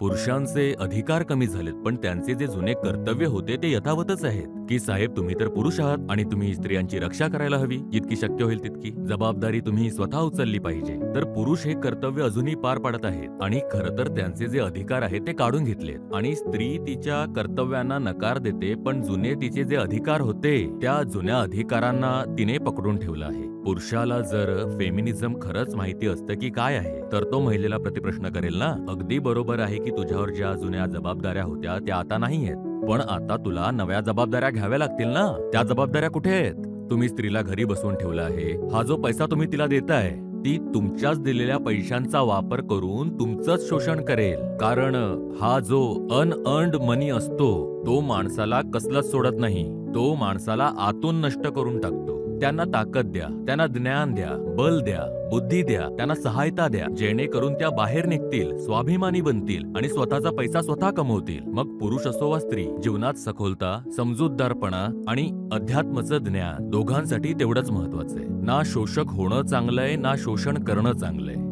पुरुषांचे अधिकार कमी झालेत, पण त्यांचे जे जुने कर्तव्य होते ते यथावतच आहेत. की साहेब, तुम्ही तर पुरुष आहात आणि तुम्ही स्त्रियांची रक्षा करायला हवी, जितकी शक्य होईल तितकी. जबाबदारी तुम्ही स्वतः उचलली पाहिजे. तर पुरुष हे कर्तव्य अजूनही पार पाडत आहेत आणि खरं तर त्यांचे जे अधिकार आहेत ते काढून घेतलेत आणि स्त्री तिच्या कर्तव्यांना नकार देते, पण जुने तिचे जे अधिकार होते त्या जुन्या अधिकारांना तिने पकडून ठेवलं आहे. पुरुषाला जर फेमिनिझम खरंच माहिती असतं की काय आहे, तर तो महिलेला प्रतिप्रश्न करेल ना, अगदी बरोबर आहे की तुझ्यावर ज्या जुन्या जबाबदाऱ्या होत्या त्या आता नाही आहेत, पण आता तुला नव्या जबाबदाऱ्या घ्याव्या लागतील ना. त्या जबाबदाऱ्या कुठे आहेत? तुम्ही स्त्रीला घरी बसवून ठेवला आहे. हा जो पैसा तुम्ही तिला देताय, ती तुमच्याच दिलेल्या पैशांचा वापर करून तुमचंच शोषण करेल. कारण हा जो अनअर्न्ड मनी असतो तो माणसाला कसलंच सोडत नाही. तो माणसाला आतून नष्ट करून टाकतो. त्यांना ताकद द्या, त्यांना ज्ञान द्या, बल द्या, बुद्धी द्या, त्यांना सहायता द्या, जेणेकरून त्या बाहेर निघतील, स्वाभिमानी बनतील आणि स्वतःचा पैसा स्वतः कमवतील. मग पुरुष असो वा स्त्री, जीवनात सखोलता, समजूतदारपणा आणि अध्यात्माचं ज्ञान दोघांसाठी तेवढंच महत्वाचं आहे. ना शोषक होणं चांगलंय, ना शोषण करणं चांगलंय.